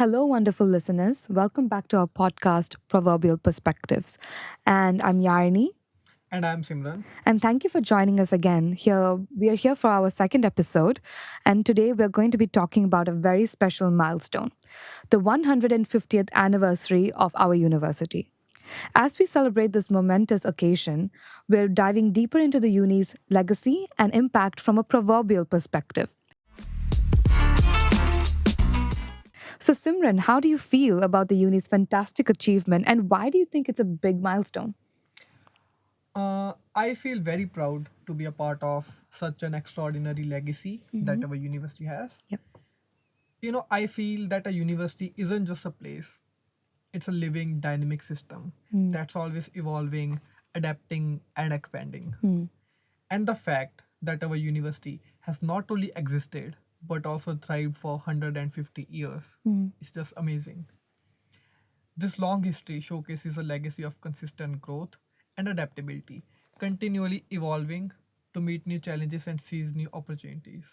Hello, wonderful listeners. Welcome back to our podcast, Proverbial Perspectives. And I'm Yarni. And I'm Simran. And thank you for joining us again. We are here for our second episode. And today we're going to be talking about a very special milestone, the 150th anniversary of our university. As we celebrate this momentous occasion, we're diving deeper into the uni's legacy and impact from a proverbial perspective. So, Simran, how do you feel about the uni's fantastic achievement and why do you think it's a big milestone? I feel very proud to be a part of such an extraordinary legacy that our university has. Yep. I feel that a university isn't just a place, it's a living, dynamic system that's always evolving, adapting, and expanding. And the fact that our university has not only existed but also thrived for 150 years is just amazing. This long history showcases a legacy of consistent growth and adaptability, continually evolving to meet new challenges and seize new opportunities.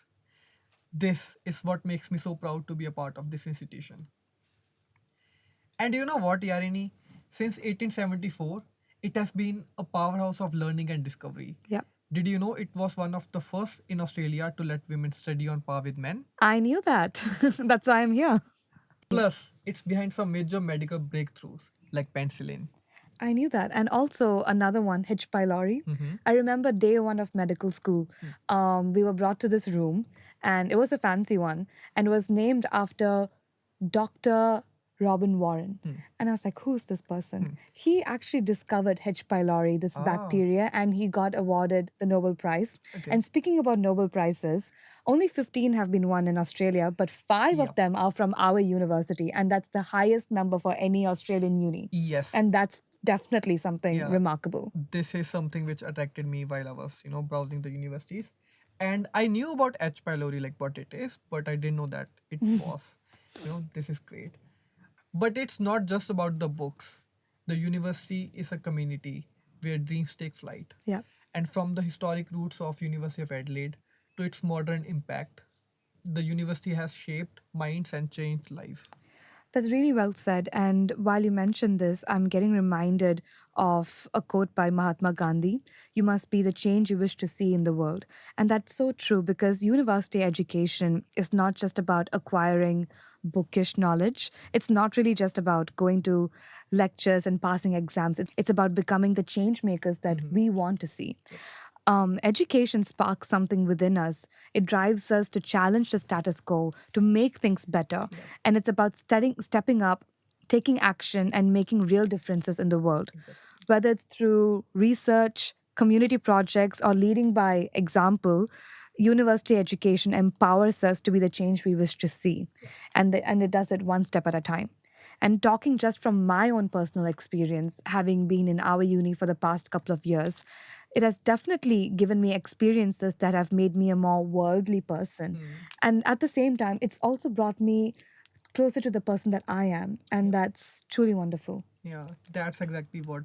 This is what makes me so proud to be a part of this institution. And you know what, Yarini? Since 1874, it has been a powerhouse of learning and discovery. Yep. Did you know it was one of the first in Australia to let women study on par with men? I knew that. That's why I'm here. Plus, it's behind some major medical breakthroughs like penicillin. I knew that. And also another one, H. pylori. I remember day one of medical school. We were brought to this room and it was a fancy one and it was named after Dr. Robin Warren. And I was like, who's this person? He actually discovered H. pylori, this bacteria, and he got awarded the Nobel Prize. Okay. And speaking about Nobel Prizes, only 15 have been won in Australia, but five of Yep. them are from our university. And that's the highest number for any Australian uni. Yes. And that's definitely something Yeah. remarkable. This is something which attracted me while I was, browsing the universities. And I knew about H. pylori, like what it is, but I didn't know that it was. This is great. But it's not just about the books. The university is a community where dreams take flight. Yeah. And from the historic roots of University of Adelaide to its modern impact, the university has shaped minds and changed lives. That's really well said. And while you mentioned this, I'm getting reminded of a quote by Mahatma Gandhi: You must be the change you wish to see in the world. And that's so true because university education is not just about acquiring bookish knowledge. It's not really just about going to lectures and passing exams. It's about becoming the change makers that we want to see. Education sparks something within us. It drives us to challenge the status quo, to make things better. And it's about stepping up, taking action, and making real differences in the world. Whether it's through research, community projects, or leading by example, university education empowers us to be the change we wish to see. And it does it one step at a time. And talking just from my own personal experience, having been in our uni for the past couple of years, it has definitely given me experiences that have made me a more worldly person. And at the same time, it's also brought me closer to the person that I am. And that's truly wonderful. Yeah, that's exactly what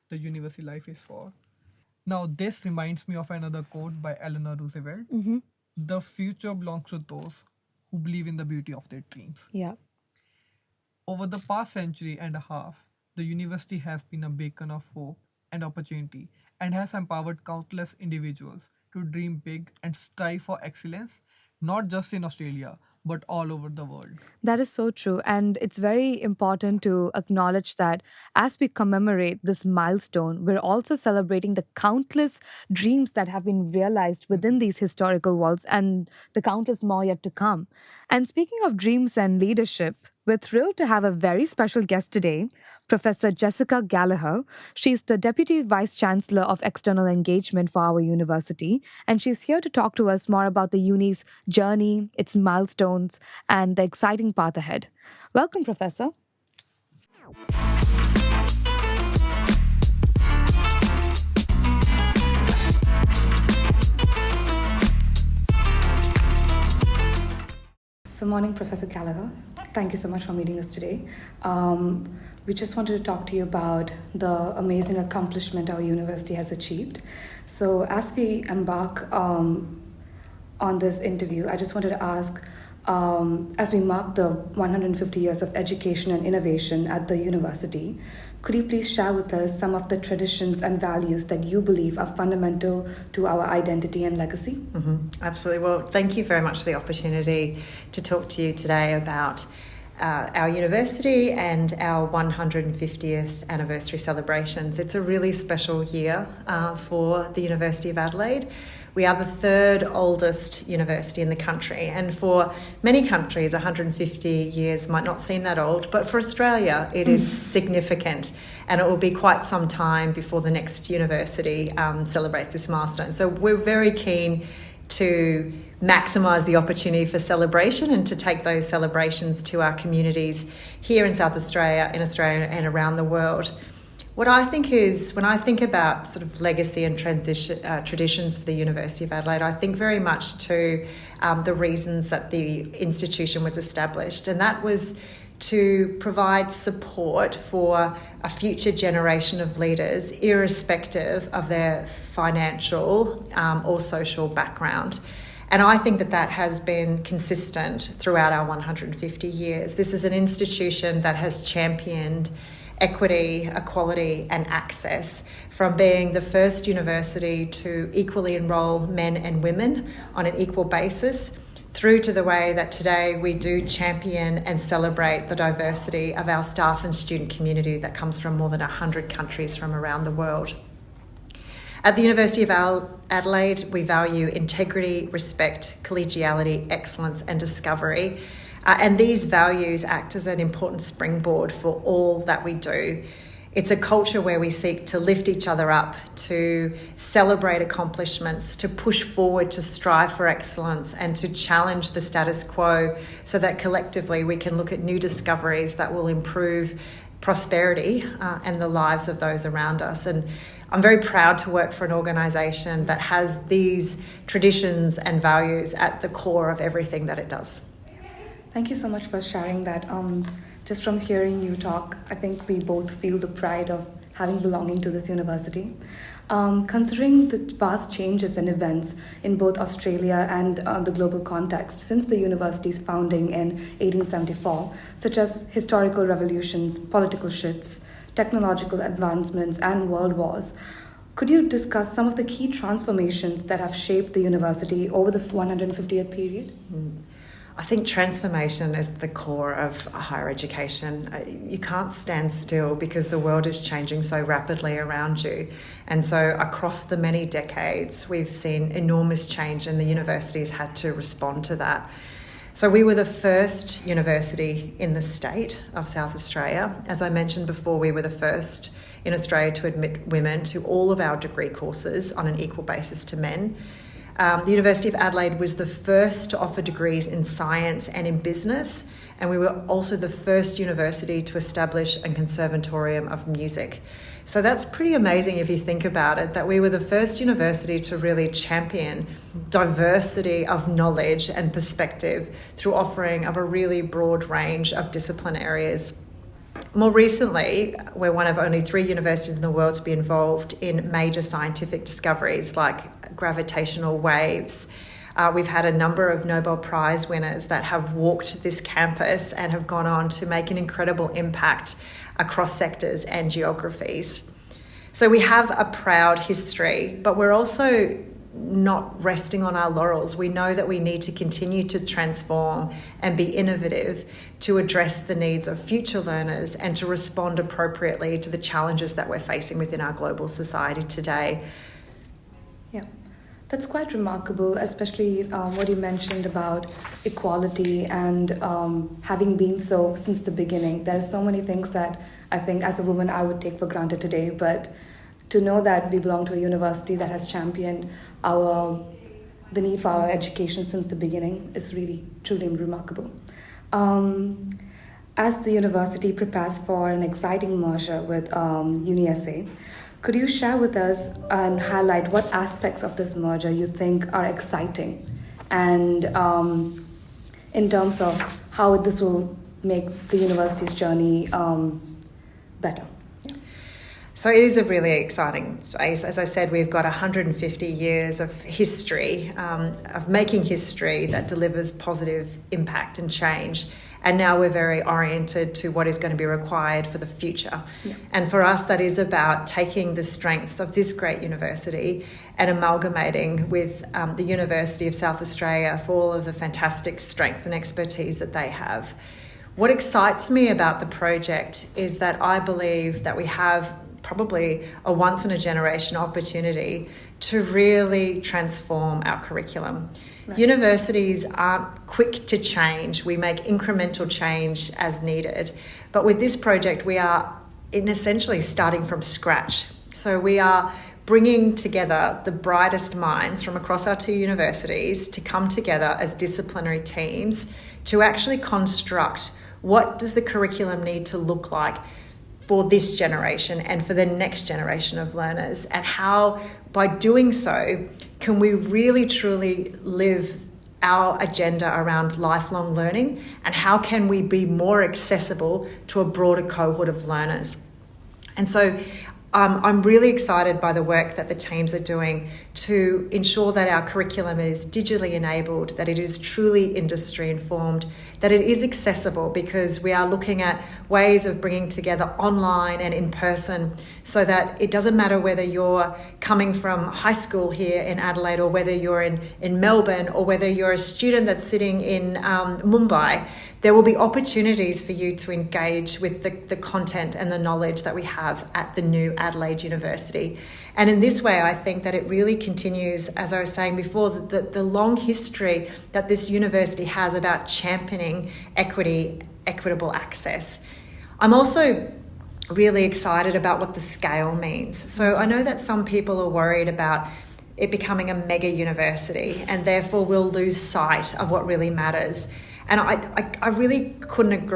the university life is for. Now, this reminds me of another quote by Eleanor Roosevelt. The future belongs to those who believe in the beauty of their dreams. Yeah. Over the past century and a half, the university has been a beacon of hope and opportunity and has empowered countless individuals to dream big and strive for excellence, not just in Australia, but all over the world. That is so true. And it's very important to acknowledge that as we commemorate this milestone, we're also celebrating the countless dreams that have been realized within these historical walls and the countless more yet to come. And speaking of dreams and leadership, we're thrilled to have a very special guest today, Professor Jessica Gallagher. She's the Deputy Vice Chancellor of External Engagement for our university, and she's here to talk to us more about the uni's journey, its milestones, and the exciting path ahead. Welcome, Professor. So, morning, Professor Gallagher. Thank you so much for meeting us today. We just wanted to talk to you about the amazing accomplishment our university has achieved. So, as we embark on this interview, I just wanted to ask as we mark the 150 years of education and innovation at the university, could you please share with us some of the traditions and values that you believe are fundamental to our identity and legacy? Absolutely. Well, thank you very much for the opportunity to talk to you today about our university and our 150th anniversary celebrations. It's a really special year for the University of Adelaide. We are the third oldest university in the country, and for many countries 150 years might not seem that old, but for Australia it is significant, and it will be quite some time before the next university celebrates this milestone. So we're very keen to maximise the opportunity for celebration and to take those celebrations to our communities here in South Australia, in Australia and around the world. What I think is, when I think about sort of legacy and traditions for the University of Adelaide, I think very much to the reasons that the institution was established, and that was to provide support for a future generation of leaders, irrespective of their financial or social background. And I think that that has been consistent throughout our 150 years. This is an institution that has championed equity, equality and access, from being the first university to equally enrol men and women on an equal basis, through to the way that today we do champion and celebrate the diversity of our staff and student community that comes from more than 100 countries from around the world. At the University of Adelaide, we value integrity, respect, collegiality, excellence and discovery. And these values act as an important springboard for all that we do. It's a culture where we seek to lift each other up, to celebrate accomplishments, to push forward, to strive for excellence and to challenge the status quo, so that collectively we can look at new discoveries that will improve prosperity and the lives of those around us. And I'm very proud to work for an organisation that has these traditions and values at the core of everything that it does. Thank you so much for sharing that. Just from hearing you talk, I think we both feel the pride of having belonging to this university. Considering the vast changes and events in both Australia and the global context since the university's founding in 1874, such as historical revolutions, political shifts, technological advancements, and world wars, could you discuss some of the key transformations that have shaped the university over the 150th period? I think transformation is the core of higher education. You can't stand still because the world is changing so rapidly around you. And so across the many decades, we've seen enormous change, and the university's had to respond to that. So we were the first university in the state of South Australia. As I mentioned before, we were the first in Australia to admit women to all of our degree courses on an equal basis to men. The University of Adelaide was the first to offer degrees in science and in business, and we were also the first university to establish a conservatorium of music. So that's pretty amazing if you think about it, that we were the first university to really champion diversity of knowledge and perspective through offering of a really broad range of discipline areas. More recently, we're one of only 3 universities in the world to be involved in major scientific discoveries like gravitational waves. We've had a number of Nobel Prize winners that have walked this campus and have gone on to make an incredible impact across sectors and geographies. So we have a proud history, but we're also not resting on our laurels. We know that we need to continue to transform and be innovative to address the needs of future learners and to respond appropriately to the challenges that we're facing within our global society today. Yeah, that's quite remarkable, especially what you mentioned about equality and having been so since the beginning. There are so many things that I think as a woman I would take for granted today, but to know that we belong to a university that has championed the need for our education since the beginning is really, truly remarkable. As the university prepares for an exciting merger with UniSA, could you share with us and highlight what aspects of this merger you think are exciting, and in terms of how this will make the university's journey better? So it is a really exciting space. As I said, we've got 150 years of history, of making history that delivers positive impact and change. And now we're very oriented to what is going to be required for the future. Yeah. And for us, that is about taking the strengths of this great university and amalgamating with the University of South Australia for all of the fantastic strengths and expertise that they have. What excites me about the project is that I believe that we have probably a once-in-a-generation opportunity to really transform our curriculum. Right. Universities aren't quick to change. We make incremental change as needed. But with this project, we are essentially starting from scratch. So we are bringing together the brightest minds from across our two universities to come together as disciplinary teams to actually construct what does the curriculum need to look like for this generation and for the next generation of learners, and how by doing so can we really truly live our agenda around lifelong learning, and how can we be more accessible to a broader cohort of learners. And so I'm really excited by the work that the teams are doing to ensure that our curriculum is digitally enabled, that it is truly industry informed, that it is accessible, because we are looking at ways of bringing together online and in person, so that it doesn't matter whether you're coming from high school here in Adelaide, or whether you're in Melbourne, or whether you're a student that's sitting in Mumbai. There will be opportunities for you to engage with the content and the knowledge that we have at the new Adelaide University. And in this way, I think that it really continues, as I was saying before, the long history that this university has about championing equitable access. I'm also really excited about what the scale means. So I know that some people are worried about it becoming a mega university, and therefore we'll lose sight of what really matters. And I really couldn't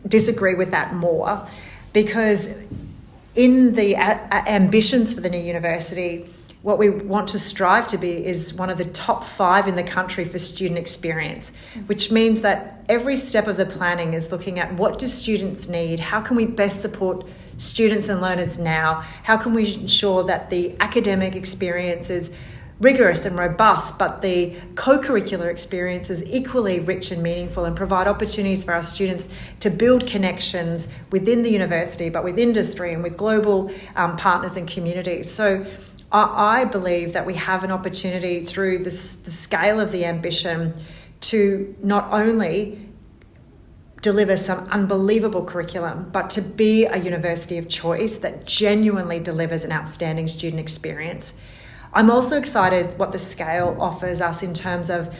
disagree with that more, because in the ambitions for the new university, what we want to strive to be is one of the top 5 in the country for student experience, which means that every step of the planning is looking at what do students need, how can we best support students and learners now, how can we ensure that the academic experience is rigorous and robust, but the co-curricular experience is equally rich and meaningful, and provide opportunities for our students to build connections within the university, but with industry and with global partners and communities. So I believe that we have an opportunity through the scale of the ambition to not only deliver some unbelievable curriculum, but to be a university of choice that genuinely delivers an outstanding student experience. I'm also excited what the scale offers us in terms of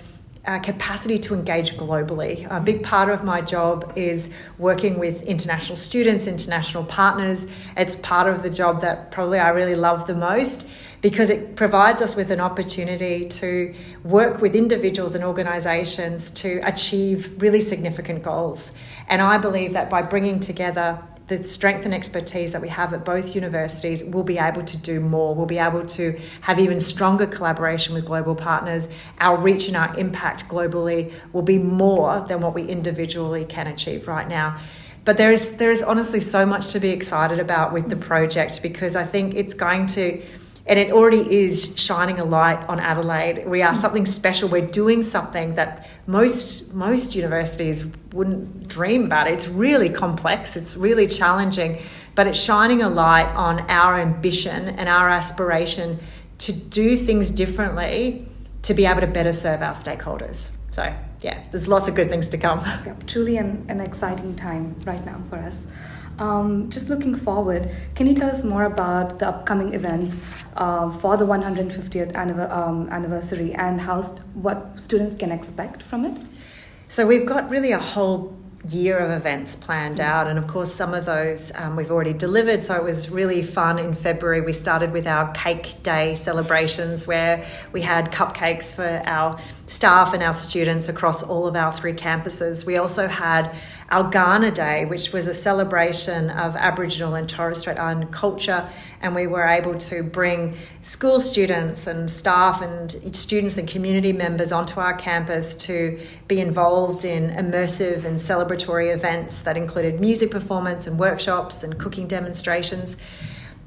capacity to engage globally. A big part of my job is working with international students, international partners. It's part of the job that probably I really love the most, because it provides us with an opportunity to work with individuals and organisations to achieve really significant goals. And I believe that by bringing together the strength and expertise that we have at both universities, we'll be able to do more. We'll be able to have even stronger collaboration with global partners. Our reach and our impact globally will be more than what we individually can achieve right now. But there is honestly so much to be excited about with the project, because I think it's going to, and it already is, shining a light on Adelaide. We are something special. We're doing something that most universities wouldn't dream about. It's really complex. It's really challenging, but it's shining a light on our ambition and our aspiration to do things differently to be able to better serve our stakeholders. So yeah, there's lots of good things to come. Yeah, truly an exciting time right now for us. Just looking forward, can you tell us more about the upcoming events for the 150th anniversary, and what students can expect from it? So we've got really a whole year of events planned out, and of course some of those we've already delivered, so it was really fun. In February we started with our cake day celebrations, where we had cupcakes for our staff and our students across all of our 3 campuses. We also had our Ghana Day, which was a celebration of Aboriginal and Torres Strait Islander culture. And we were able to bring school students and staff and students and community members onto our campus to be involved in immersive and celebratory events that included music performance and workshops and cooking demonstrations.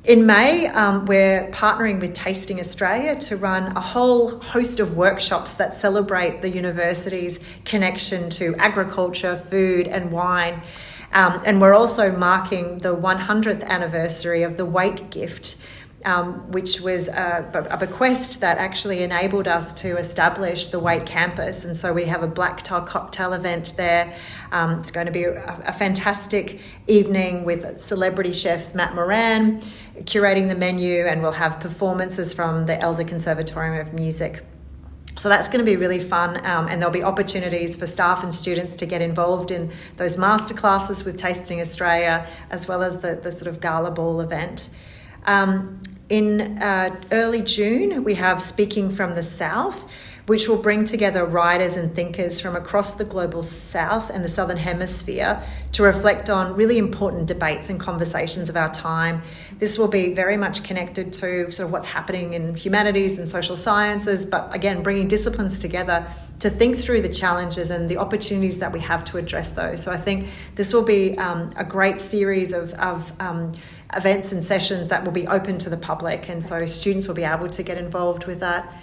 In May, we're partnering with Tasting Australia to run a whole host of workshops that celebrate the university's connection to agriculture, food and wine. And we're also marking the 100th anniversary of the Wait Gift, which was a bequest that actually enabled us to establish the Wait campus. And so we have a black tie cocktail event there. It's going to be a fantastic evening with celebrity chef Matt Moran curating the menu, and we'll have performances from the Elder Conservatorium of Music. So that's going to be really fun, and there'll be opportunities for staff and students to get involved in those masterclasses with Tasting Australia, as well as the sort of gala ball event. In early June, we have Speaking from the South, which will bring together writers and thinkers from across the global South and the Southern Hemisphere to reflect on really important debates and conversations of our time. This will be very much connected to sort of what's happening in humanities and social sciences, but again, bringing disciplines together to think through the challenges and the opportunities that we have to address those. So I think this will be a great series of events and sessions that will be open to the public, and so students will be able to get involved with that.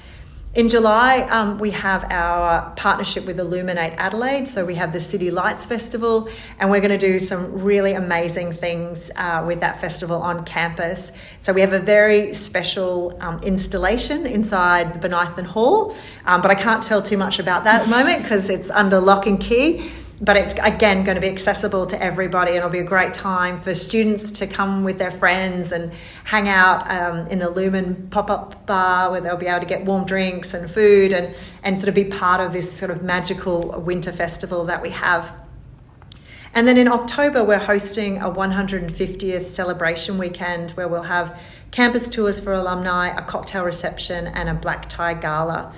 In July, we have our partnership with Illuminate Adelaide. So we have the City Lights Festival, and we're going to do some really amazing things with that festival on campus. So we have a very special installation inside the Benithan Hall, but I can't tell too much about that at the moment because it's under lock and key. But it's, again, going to be accessible to everybody, and it'll be a great time for students to come with their friends and hang out in the Lumen pop-up bar where they'll be able to get warm drinks and food and sort of be part of this sort of magical winter festival that we have. And then in October, we're hosting a 150th celebration weekend where we'll have campus tours for alumni, a cocktail reception and a black tie gala.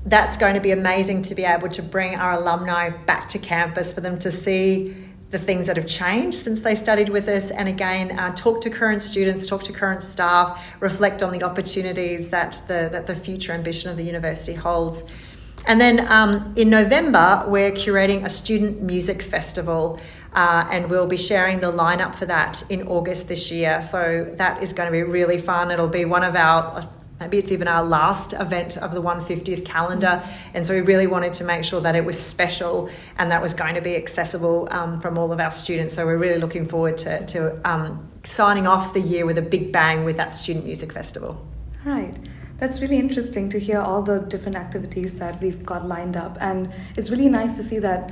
That's going to be amazing to be able to bring our alumni back to campus for them to see the things that have changed since they studied with us, and again, talk to current students, talk to current staff, reflect on the opportunities that the future ambition of the university holds. And then in November, we're curating a student music festival, and we'll be sharing the lineup for that in August this year. So that is going to be really fun. It'll be one of our, maybe it's even our last event of the 150th calendar. And so we really wanted to make sure that it was special and that was going to be accessible from all of our students. So we're really looking forward to signing off the year with a big bang with that student music festival. Right. That's really interesting to hear all the different activities that we've got lined up. And it's really nice to see that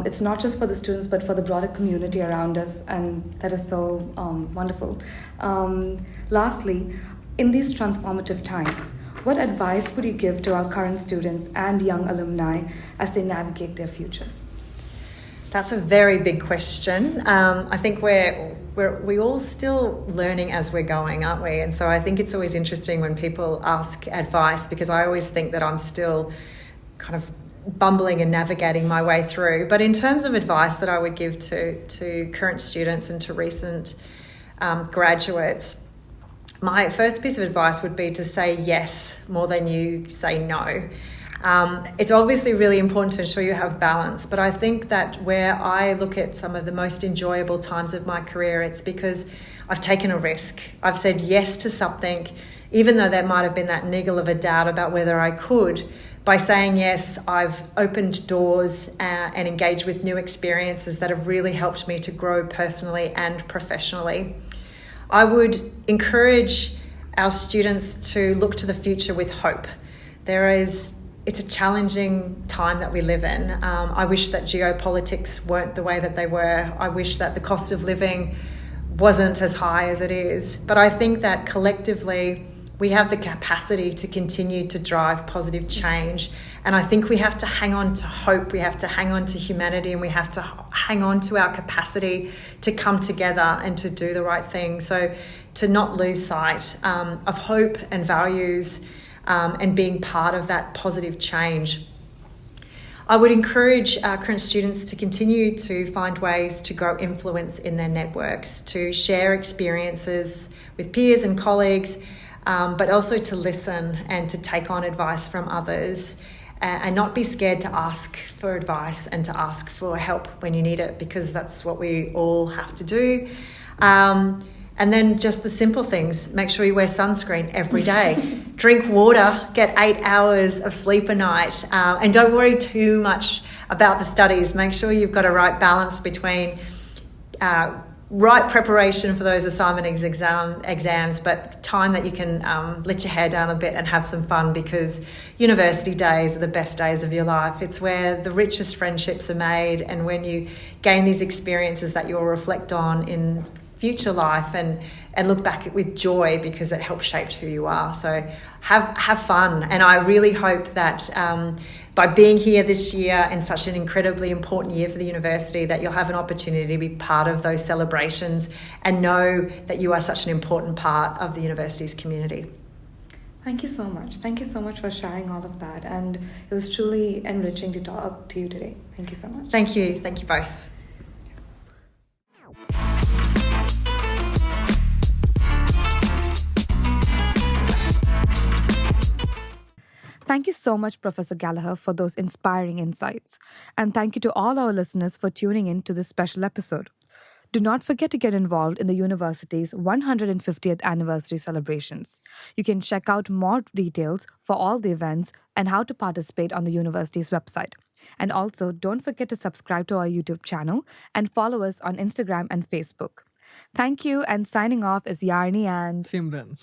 it's not just for the students, but for the broader community around us. And that is so wonderful. Lastly, in these transformative times, what advice would you give to our current students and young alumni as they navigate their futures? That's a very big question. I think we're all still learning as we're going, aren't we? And so I think it's always interesting when people ask advice, because I always think that I'm still kind of bumbling and navigating my way through. But in terms of advice that I would give to current students and to recent graduates, my first piece of advice would be to say yes more than you say no. It's obviously really important to ensure you have balance, but I think that where I look at some of the most enjoyable times of my career, it's because I've taken a risk. I've said yes to something, even though there might have been that niggle of a doubt about whether I could. By saying yes, I've opened doors and engaged with new experiences that have really helped me to grow personally and professionally. I would encourage our students to look to the future with hope. It's a challenging time that we live in. I wish that geopolitics weren't the way that they were. I wish that the cost of living wasn't as high as it is. But I think that collectively we have the capacity to continue to drive positive change. And I think we have to hang on to hope, we have to hang on to humanity, and we have to hang on to our capacity to come together and to do the right thing. So to not lose sight of hope and values and being part of that positive change. I would encourage current students to continue to find ways to grow influence in their networks, to share experiences with peers and colleagues, but also to listen and to take on advice from others, and not be scared to ask for advice and to ask for help when you need it, because that's what we all have to do. And then just the simple things: make sure you wear sunscreen every day, drink water, get 8 hours of sleep a night, and don't worry too much about the studies. Make sure you've got a right balance between right preparation for those assignment exams, but time that you can let your hair down a bit and have some fun, because university days are the best days of your life. It's where the richest friendships are made, and when you gain these experiences that you'll reflect on in future life and look back with joy, because it helps shape who you are. So have fun, and I really hope that by being here this year in such an incredibly important year for the university, that you'll have an opportunity to be part of those celebrations and know that you are such an important part of the university's community. Thank you so much. Thank you so much for sharing all of that. And it was truly enriching to talk to you today. Thank you so much. Thank you. Thank you both. Thank you so much, Professor Gallagher, for those inspiring insights. And thank you to all our listeners for tuning in to this special episode. Do not forget to get involved in the university's 150th anniversary celebrations. You can check out more details for all the events and how to participate on the university's website. And also, don't forget to subscribe to our YouTube channel and follow us on Instagram and Facebook. Thank you, and signing off is Yazhini and Simran.